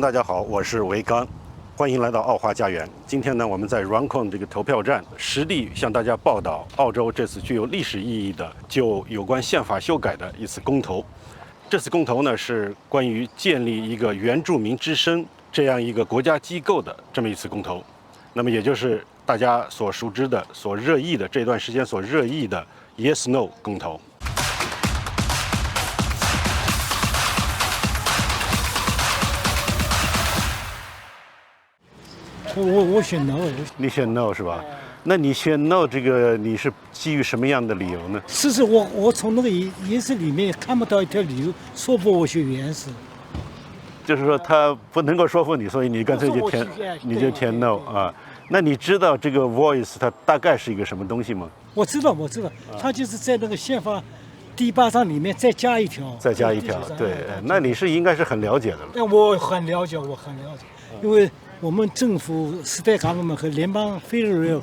大家好，我是维刚，欢迎来到澳华家园。今天呢，我们在 Referendum 这个投票站实地向大家报道澳洲这次具有历史意义的就有关宪法修改的一次公投。这次公投呢，是关于建立一个原住民之声这样一个国家机构的这么一次公投。那么也就是大家所熟知的、所热议的这段时间所热议的 Yes No 公投。我选 no， 你选 no 是吧？那你选 no 这个你是基于什么样的理由呢？是我从那个yes里面看不到一条理由说服我选 yes。就是说他不能够说服你，所以你干脆就填 no 啊。那你知道这个 voice 它大概是一个什么东西吗？我知道，它就是在那个宪法第8章里面再加一条。对，那你是应该是很了解的了。那我很了解，因为我们政府 state government 和联邦 federal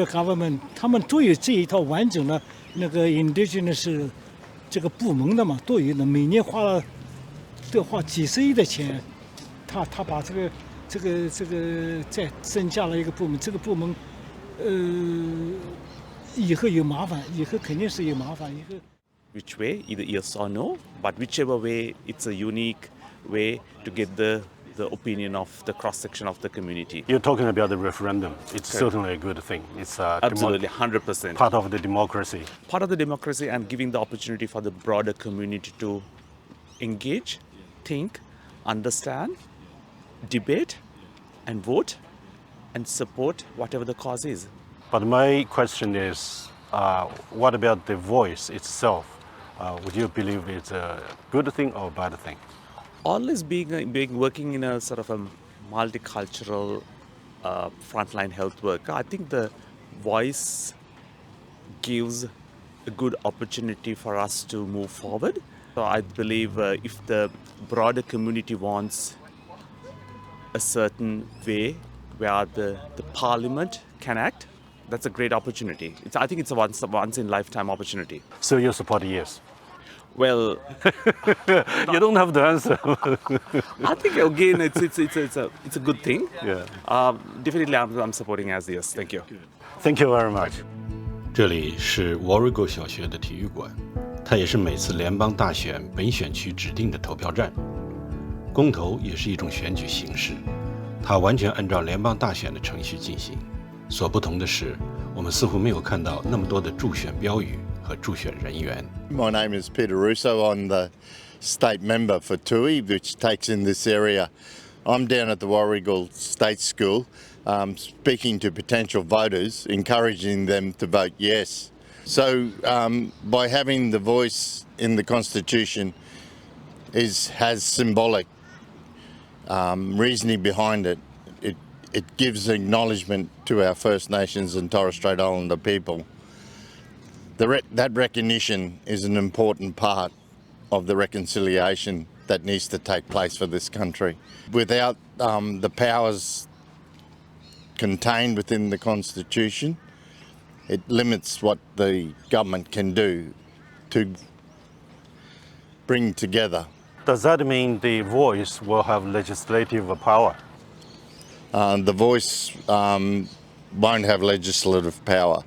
government 他们都有这一套完整的那个 indigenous 这个部门的嘛，都有的，每年花几十亿的钱，他把这个再增加了一个部门，这个部门以后有麻烦，以后肯定是有麻烦，以后。Which way, either yes or no, but whichever way, it's a unique way to get the opinion of the cross-section of the community. You're talking about the referendum. It's certainly a good thing. It's absolutely 100% part of the democracy. Part of the democracy and giving the opportunity for the broader community to engage, think, understand, debate, and vote, and support whatever the cause is. But my question is, what about the voice itself? Would you believe it's a good thing or a bad thing? Always working in a sort of a multicultural frontline health worker, I think the voice gives a good opportunity for us to move forward. So I believe if the broader community wants a certain way where the parliament can act, that's a great opportunity. I think it's a once in lifetime opportunity. So you support yes? Well, you don't have to answer. I think again it's a good thing. Yeah. Definitely I'm supporting as yes. Thank you. Thank you very much. 这里是 Warrego 小学的体育馆，它也是每次联邦大选本选区指定的投票站。公投也是一种选举形式，它完全按照联邦大选的程序进行。所不同的是，我们似乎没有看到那么多的助选标语和助选人员。My name is Peter Russo. I'm the state member for Tui, which takes in this area. I'm down at the Warrego State School, speaking to potential voters, encouraging them to vote yes. So by having the voice in the Constitution has symbolic reasoning behind it. It gives acknowledgement to our First Nations and Torres Strait Islander people. That recognition is an important part of the reconciliation that needs to take place for this country. Without the powers contained within the Constitution, it limits what the government can do to bring together. Does that mean the voice will have legislative power? The voice won't have legislative power.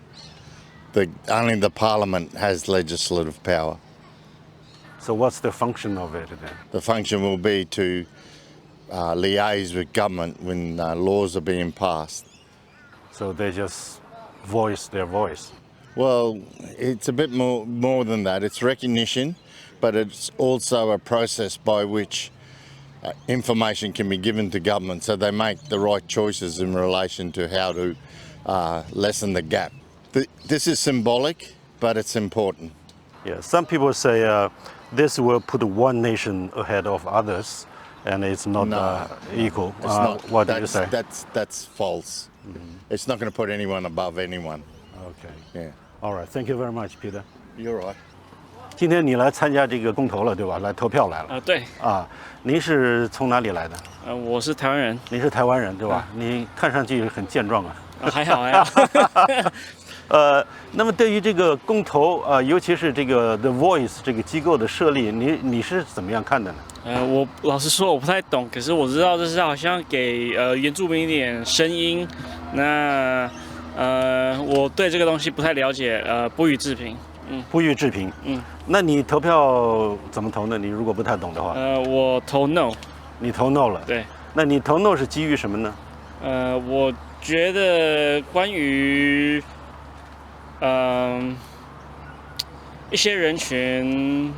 Only the parliament has legislative power. So what's the function of it then? The function will be to liaise with government when laws are being passed. So they just voice their voice? Well, it's a bit more than that. It's recognition, but it's also a process by which information can be given to government so they make the right choices in relation to how to lessen the gap. This is symbolic, but it's important. Yeah, some people say this will put one nation ahead of others, and it's not equal. It's not. What do you say? That's false. Mm-hmm. It's not going to put anyone above anyone. Okay. Yeah. All right. Thank you very much, Peter. You're right. 今天你来参加这个公投了，对吧？来投票来了。对。您是从哪里来的？我是台湾人。你是台湾人，对吧？你看上去很健壮啊。还好。那么对于这个公投尤其是这个 The Voice 这个机构的设立，你是怎么样看的呢？我老实说我不太懂，可是我知道这是好像给原住民一点声音。那我对这个东西不太了解，不予置评。不予置评。那你投票怎么投呢？你如果不太懂的话。我投 no。你投 no 了。对。那你投 no 是基于什么呢？我觉得关于一些人群。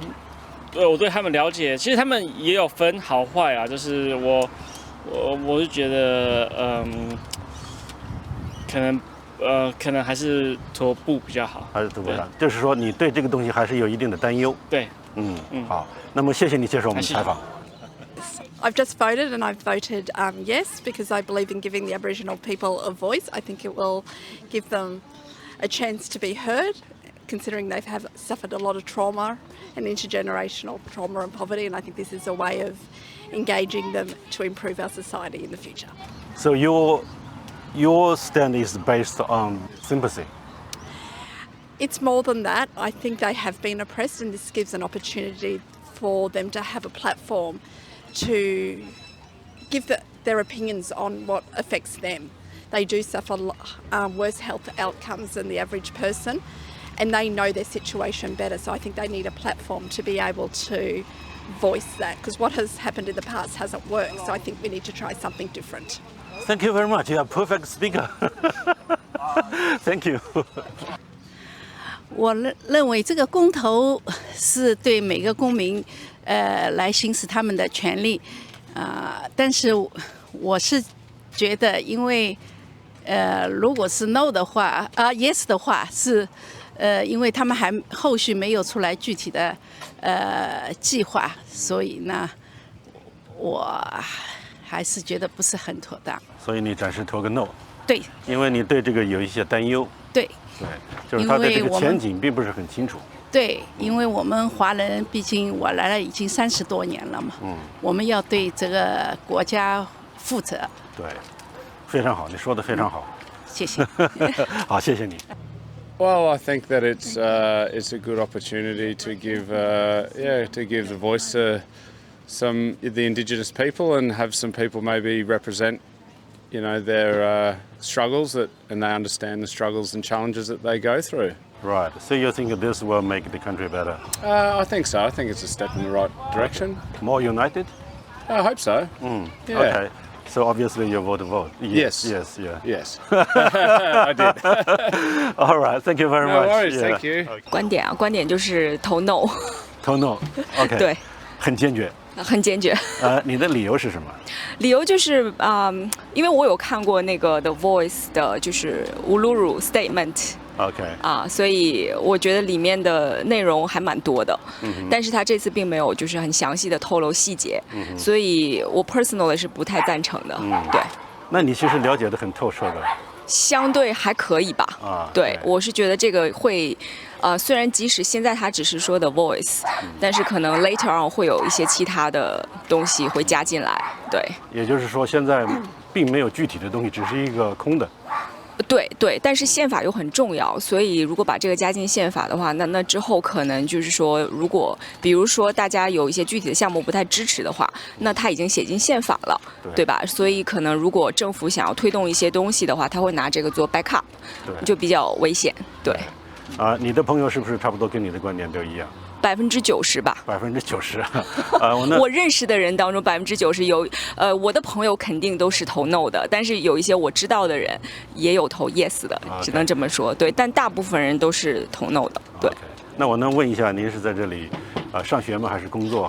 我对他们了解，其实他们也有分好坏啊。就是我是觉得，可能还是投不比较好。还是投不好，就是说你对这个东西还是有一定的担忧。对，好，那么谢谢你接受我们采访。I've just voted and I've voted yes because I believe in giving the Aboriginal people a voice. I think it will give them a chance to be heard, considering they've suffered a lot of trauma and intergenerational trauma and poverty, and I think this is a way of engaging them to improve our society in the future. So your stand is based on sympathy? It's more than that. I think they have been oppressed, and this gives an opportunity for them to have a platform to give their opinions on what affects them. They do suffer worse health outcomes than the average person, and they know their situation better, so I think they need a platform to be able to voice that, because what has happened in the past hasn't worked, so I think we need to try something different. Thank you very much. You are a perfect speaker. Thank you. 我认为这个公投是对每个公民来行使他们的权利但是我是觉得因为如果是 no 的话yes 的话是因为他们还后续没有出来具体的计划，所以呢我还是觉得不是很妥当。所以你暂时投个 no？ 对，因为你对这个有一些担忧。对，对，就是他的这个前景并不是很清楚。对，因为我们华人毕竟我来了已经30多年了嘛，我们要对这个国家负责。对，非常好，你说的非常好。谢谢。好，谢谢你。Well, I think that it's a good opportunity to give the voice to the Indigenous people and have some people maybe represent, their struggles and they understand the struggles and challenges that they go through. Right. So you think this will make the country better? I think so. I think it's a step in the right direction. More united? I hope so. Yeah. Okay. So obviously you vote. Yes. Yes. Yeah. Yes. I did. All right. Thank you very much. No worries. Thank you. 观点就是投 no。投 no。OK。对。很坚决。很坚决。你的理由是什么？理由就是因为我有看过那个 The Voice 的，就是 Uluru Statement。OK。所以我觉得里面的内容还蛮多的，但是他这次并没有就是很详细的透露细节，所以我 personally 是不太赞成的。对。那你其实了解的很透彻的。相对还可以吧。对，我是觉得这个会。虽然即使现在它只是说的 voice，但是可能 later on 会有一些其他的东西会加进来，对。也就是说，现在并没有具体的东西，只是一个空的。对，但是宪法又很重要，所以如果把这个加进宪法的话，那之后可能就是说，如果比如说大家有一些具体的项目不太支持的话，那它已经写进宪法了，对吧？所以可能如果政府想要推动一些东西的话，他会拿这个做 backup， 就比较危险，对。你的朋友是不是差不多跟你的观点都一样？90%吧。90%。我认识的人当中90%有，我的朋友肯定都是投 no 的，但是有一些我知道的人也有投 yes 的，只能这么说。对，但大部分人都是投 no 的。对。那我能问一下，您是在这里上学吗？还是工作？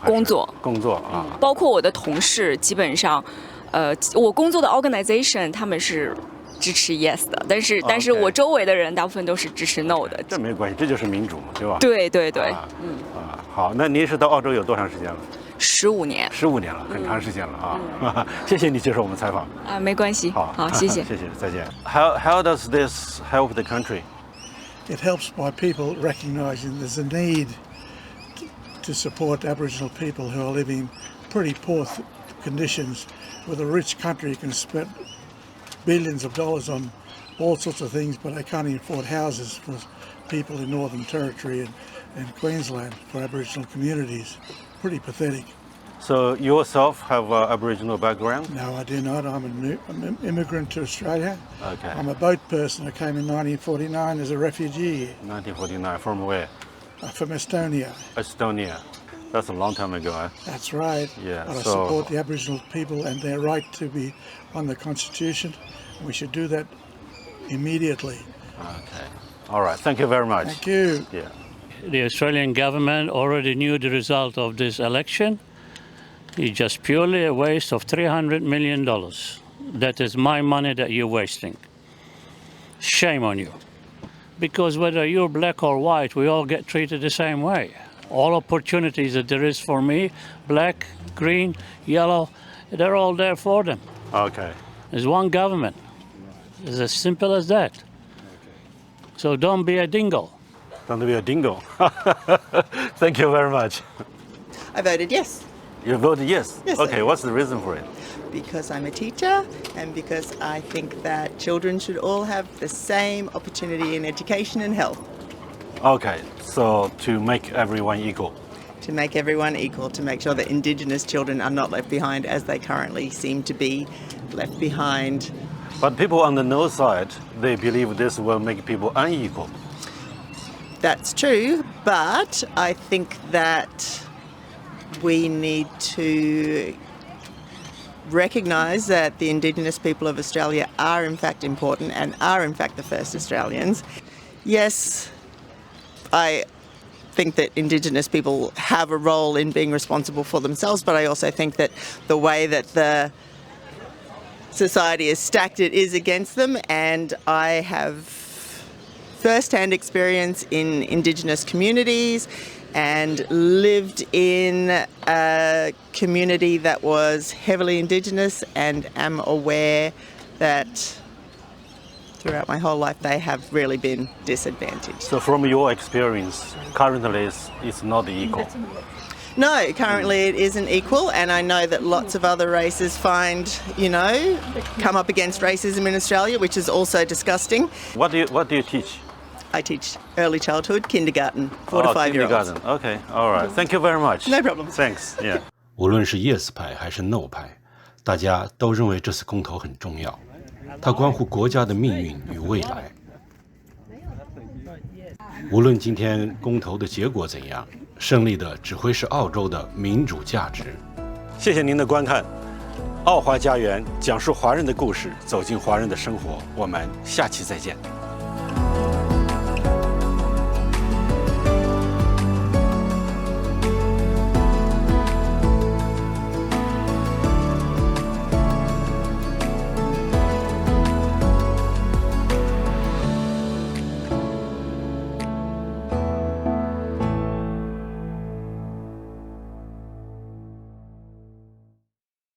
工作啊。包括我的同事，基本上，我工作的 organization 他们是。支持 yes 的，但是我周围的人大部分都是支持 no 的。这没关系，这就是民主嘛，对吧？对。好，那您是到澳洲有多长时间了？15年。15年了，很长时间了啊！谢谢你接受我们采访。没关系。好，谢谢。谢谢，再见。How does this help the country? It helps by people recognising there's a need to support Aboriginal people who are living pretty poor conditions, with a rich country can spend billions of dollars on all sorts of things, but they can't even afford houses for people in Northern Territory and Queensland for Aboriginal communities. Pretty pathetic. So yourself have an Aboriginal background? No, I do not. I'm an immigrant to Australia. Okay. I'm a boat person. I came in 1949 as a refugee. 1949, from where? From Estonia. Estonia. That's a long time ago, eh? That's right. Yeah, but I support the Aboriginal people and their right to be on the Constitution. We should do that immediately. Okay. All right. Thank you very much. Thank you. Yeah. The Australian government already knew the result of this election. It's just purely a waste of $300 million. That is my money that you're wasting. Shame on you. Because whether you're black or white, we all get treated the same way. All opportunities that there is for me, black, green, yellow, they're all there for them. Okay. There's one government. It's as simple as that. So don't be a dingo. Don't be a dingo. Thank you very much. I voted yes. You voted yes? Yes. Okay, what's the reason for it? Because I'm a teacher and because I think that children should all have the same opportunity in education and health. Okay, so to make everyone equal. To make everyone equal, to make sure that Indigenous children are not left behind as they currently seem to be left behind. But people on the no side, they believe this will make people unequal. That's true, but I think that we need to recognise that the Indigenous people of Australia are in fact important and are in fact the first Australians. Yes, I think that Indigenous people have a role in being responsible for themselves, but I also think that the way that the society is stacked, it is against them, and I have first-hand experience in Indigenous communities and lived in a community that was heavily Indigenous, and am aware that throughout my whole life they have really been disadvantaged. So from your experience, currently it's not equal? No, currently it isn't equal, and I know that lots of other races come up against racism in Australia, which is also disgusting. What do you teach? I teach early childhood, kindergarten, 4 to 5-year-olds. Kindergarten. Okay, all right. Thank you very much. No problem. Thanks. Yeah. 无论是 yes 派还是 no 派，大家都认为这次公投很重要，它关乎国家的命运与未来。无论今天公投的结果怎样，胜利的只会是澳洲的民主价值。谢谢您的观看，澳华家园讲述华人的故事，走进华人的生活。我们下期再见。